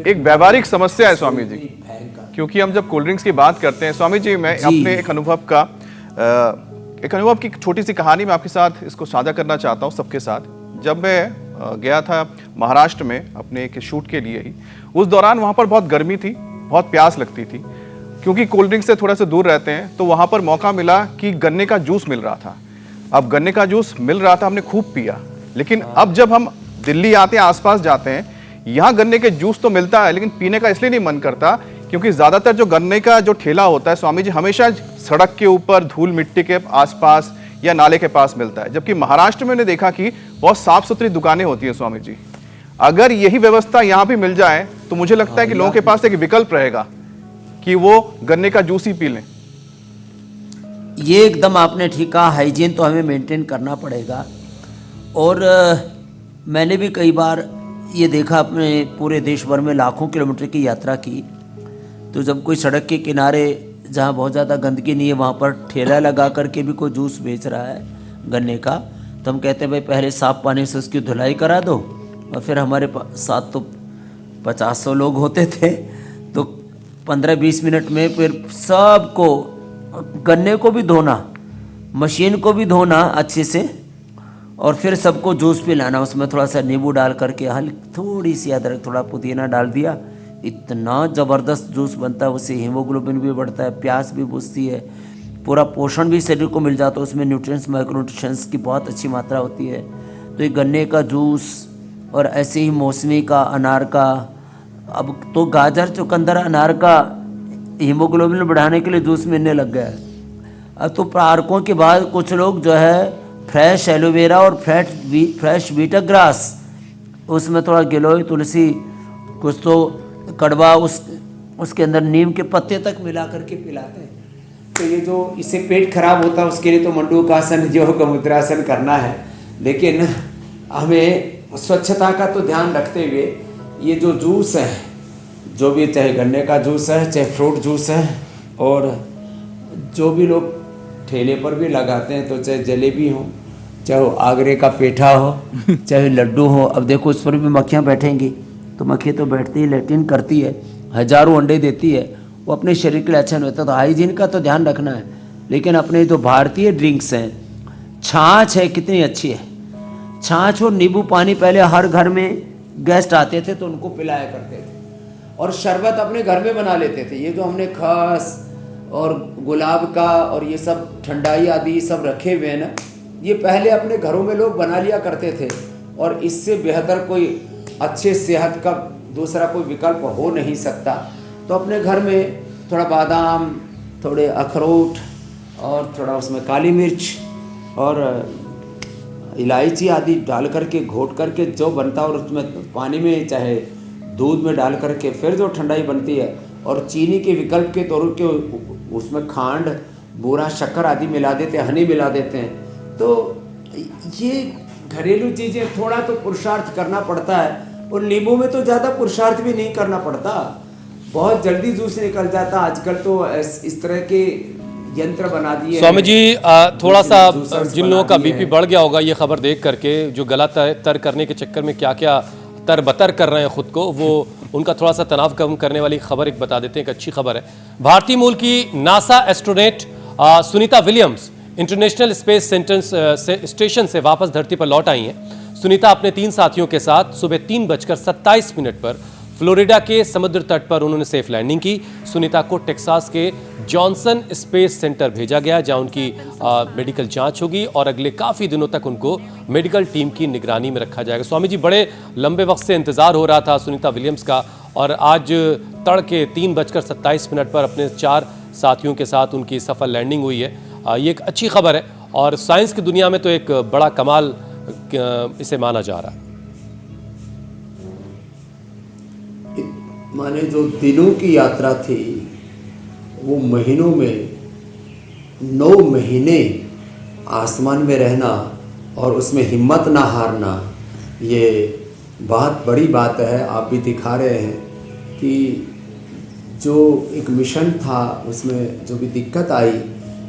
एक व्यावहारिक समस्या है स्वामी जी, क्योंकि हम जब कोल्ड ड्रिंक्स की बात करते हैं स्वामी जी, मैं अपने एक अनुभव की छोटी सी कहानी मैं आपके साथ इसको साझा करना चाहता हूँ सबके साथ। जब मैं गया था महाराष्ट्र में अपने एक शूट के लिए ही, उस दौरान वहाँ पर बहुत गर्मी थी, बहुत प्यास लगती थी। क्योंकि कोल्ड ड्रिंक से थोड़ा सा दूर रहते हैं तो वहाँ पर मौका मिला कि गन्ने का जूस मिल रहा था। अब गन्ने का जूस मिल रहा था, हमने खूब पिया। लेकिन अब जब हम दिल्ली आते हैं, आसपास जाते हैं, यहाँ गन्ने के जूस तो मिलता है लेकिन पीने का इसलिए नहीं मन करता क्योंकि ज़्यादातर जो गन्ने का जो ठेला होता है स्वामी जी, हमेशा सड़क के ऊपर धूल मिट्टी के आसपास या नाले के पास मिलता है। जबकि महाराष्ट्र में ने देखा कि बहुत साफ सुथरी दुकानें होती हैं स्वामी जी। अगर यही व्यवस्था यहाँ भी मिल जाए तो मुझे लगता है कि लोगों के पास एक विकल्प रहेगा कि वो गन्ने का जूस ही पी लें। ये एकदम आपने ठीक कहा, हाइजीन तो हमें मेंटेन करना पड़ेगा। और मैंने भी कई बार ये देखा, अपने पूरे देश भर में लाखों किलोमीटर की यात्रा की, तो जब कोई सड़क के किनारे जहाँ बहुत ज़्यादा गंदगी नहीं है वहाँ पर ठेला लगा करके भी कोई जूस बेच रहा है गन्ने का, तो हम कहते हैं भाई पहले साफ़ पानी से उसकी धुलाई करा दो। और फिर हमारे साथ तो 50-100 लोग होते थे, तो 15-20 मिनट में फिर सबको, गन्ने को भी धोना, मशीन को भी धोना अच्छे से, और फिर सबको जूस पिलाना। उसमें थोड़ा सा नींबू डाल करके, थोड़ी सी अदरक, थोड़ा पुदीना डाल दिया, इतना ज़बरदस्त जूस बनता है। उससे हीमोग्लोबिन भी बढ़ता है, प्यास भी बुझती है, पूरा पोषण भी शरीर को मिल जाता है। उसमें न्यूट्रिएंट्स, माइक्रोन्यूट्रिएंट्स की बहुत अच्छी मात्रा होती है। तो ये गन्ने का जूस, और ऐसे ही मौसमी का, अनार का, अब तो गाजर, चुकंदर, अनार का हीमोग्लोबिन बढ़ाने के लिए जूस मिलने लग गया है। अब तो पार्कों के बाद कुछ लोग जो है फ्रेश एलोवेरा और फ्रेश बीटा ग्रास, उसमें थोड़ा गिलोय, तुलसी, कुछ तो कड़वा, उसके अंदर नीम के पत्ते तक मिला करके पिलाते हैं। तो ये जो इससे पेट खराब होता है उसके लिए तो मंडूकासन, योग मुद्रासन करना है। लेकिन हमें स्वच्छता का तो ध्यान रखते हुए ये जो जूस है, जो भी, चाहे गन्ने का जूस है, चाहे फ्रूट जूस है, और जो भी लोग ठेले पर भी लगाते हैं, तो चाहे जलेबी हो, चाहे आगरे का पेठा हो, चाहे लड्डू हो। अब देखो उस पर भी मक्खियाँ बैठेंगी, तो मक्खी तो बैठती ही, लैट्रिन करती है, हजारों अंडे देती है, वो अपने शरीर के लिए अच्छा नहीं होता। तो हाइजीन का तो ध्यान रखना है। लेकिन अपने जो भारतीय ड्रिंक्स हैं, छाछ है, कितनी अच्छी है छाछ और नींबू पानी। पहले हर घर में गेस्ट आते थे तो उनको पिलाया करते थे, और शरबत अपने घर में बना लेते थे। ये जो हमने खस और गुलाब का और ये सब ठंडाई आदि सब रखे हुए हैं ना, ये पहले अपने घरों में लोग बना लिया करते थे। और इससे बेहतर कोई अच्छे सेहत का दूसरा कोई विकल्प हो नहीं सकता। तो अपने घर में थोड़ा बादाम, थोड़े अखरोट, और थोड़ा उसमें काली मिर्च और इलायची आदि डाल करके घोट करके जो बनता है, और उसमें पानी में चाहे दूध में डाल करके फिर जो ठंडाई बनती है, और चीनी के विकल्प के तौर के उसमें खांड, बूरा, शक्कर आदि मिला देते हैं, हनी मिला देते हैं। तो ये घरेलू चीज़ें थोड़ा तो पुरुषार्थ करना पड़ता है। और नींबू में तो ज़्यादा पुरुषार्थ भी नहीं करना पड़ता, बहुत जल्दी जूस निकल जाता। आजकल तो इस तरह के यंत्र बना दिए स्वामी जी। थोड़ा सा जिन लोगों का बीपी बढ़ गया होगा ये खबर देख करके, जो गला तर करने के चक्कर में क्या क्या तरबतर कर रहे हैं खुद को, वो उनका थोड़ा सा तनाव कम करने वाली खबर एक बता देते हैं। एक अच्छी खबर है, भारतीय मूल की NASA astronaut Sunita Williams international space station से वापस धरती पर लौट आई हैं। सुनीता अपने 3 साथियों के साथ सुबह 3:27 पर फ्लोरिडा के समुद्र तट पर उन्होंने सेफ लैंडिंग की। सुनीता को टेक्सास के जॉनसन स्पेस सेंटर भेजा गया, जहां उनकी मेडिकल जांच होगी और अगले काफ़ी दिनों तक उनको मेडिकल टीम की निगरानी में रखा जाएगा। स्वामी जी, बड़े लंबे वक्त से इंतज़ार हो रहा था सुनीता विलियम्स का, और आज तड़के 3:27 पर अपने 4 साथियों के साथ उनकी सफल लैंडिंग हुई है। ये एक अच्छी खबर है, और साइंस की दुनिया में तो एक बड़ा कमाल इसे माना जा रहा है। माने जो दिनों की यात्रा थी वो महीनों में, 9 महीने आसमान में रहना और उसमें हिम्मत ना हारना, ये बहुत बड़ी बात है। आप भी दिखा रहे हैं कि जो एक मिशन था उसमें जो भी दिक्कत आई,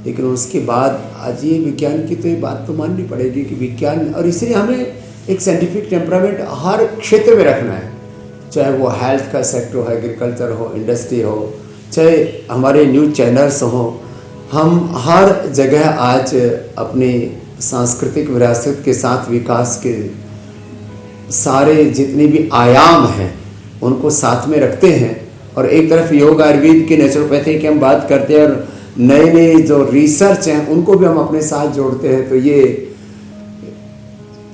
लेकिन उसके बाद आज ये विज्ञान की तो ये बात तो माननी पड़ेगी कि विज्ञान, और इसलिए हमें एक साइंटिफिक टेम्परामेंट हर क्षेत्र में रखना है। चाहे वो हेल्थ का सेक्टर हो, एग्रीकल्चर हो, इंडस्ट्री हो, चाहे हमारे न्यूज़ चैनल्स हो, हम हर जगह आज अपनी सांस्कृतिक विरासत के साथ विकास के सारे जितने भी आयाम हैं उनको साथ में रखते हैं। और एक तरफ योग, आयुर्वेद की, नेचुरोपैथी की हम बात करते हैं और नए नए जो रिसर्च हैं उनको भी हम अपने साथ जोड़ते हैं। तो ये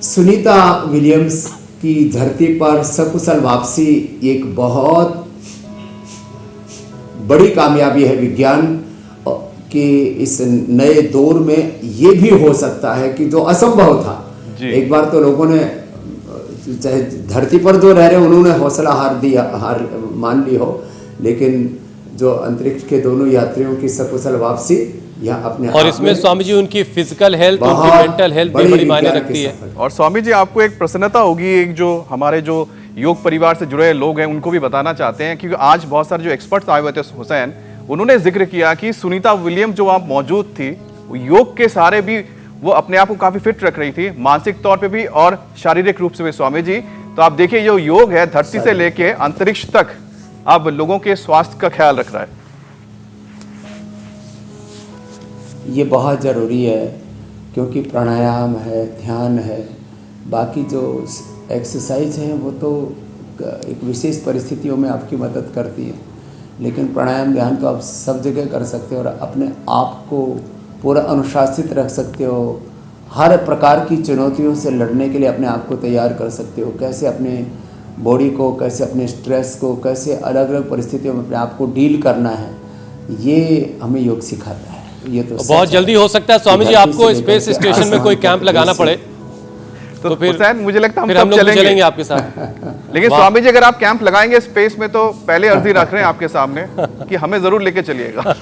सुनीता विलियम्स की धरती पर सकुशल वापसी एक बहुत बड़ी कामयाबी है विज्ञान कि इस नए दौर में ये भी हो सकता है कि जो असंभव था, एक बार तो लोगों ने चाहे धरती पर जो रह रहे उन्होंने हौसला हार मान ली हो, लेकिन जो अंतरिक्ष के दोनों यात्रियों की सकुशल वापसी या अपने और इसमें स्वामी जी उनकी फिजिकल हेल्थ, उनकी मेंटल हेल्थ भी बड़ी मायने रखती है। और स्वामी जी आपको एक प्रसन्नता होगी, एक जो हमारे जो योग परिवार से जुड़े लोग हैं उनको भी बताना चाहते हैं, क्योंकि आज बहुत सारे जो एक्सपर्ट्स आए हुए थे हुसैन, उन्होंने जिक्र किया कि सुनीता विलियम जो वहाँ मौजूद थी, योग के सहारे भी वो अपने आप को काफी फिट रख रही थी, मानसिक तौर पे भी और शारीरिक रूप से भी। स्वामी जी, तो आप देखिए जो योग है धरती से लेके अंतरिक्ष तक अब लोगों के स्वास्थ्य का ख्याल रख रहा है। ये बहुत ज़रूरी है क्योंकि प्राणायाम है, ध्यान है, बाकी जो एक्सरसाइज है वो तो एक विशेष परिस्थितियों में आपकी मदद करती है, लेकिन प्राणायाम, ध्यान तो आप सब जगह कर सकते हो और अपने आप को पूरा अनुशासित रख सकते हो। हर प्रकार की चुनौतियों से लड़ने के लिए अपने आप को तैयार कर सकते हो। कैसे अपने बॉडी को, कैसे अपने स्ट्रेस को, कैसे अलग अलग परिस्थितियों में अपने आप को डील करना है, ये हमें योग सिखाता है। ये तो बहुत जल्दी हो सकता है स्वामी जी आपको स्पेस स्टेशन में कोई कैंप लगाना पड़े तो फिर हुसैन मुझे लगता है फिर हम हम सब लोग चलेंगे आपके साथ। लेकिन स्वामी जी अगर आप कैंप लगाएंगे स्पेस में तो पहले अर्जी रख रहे हैं आपके सामने कि हमें जरूर लेके चलिएगा।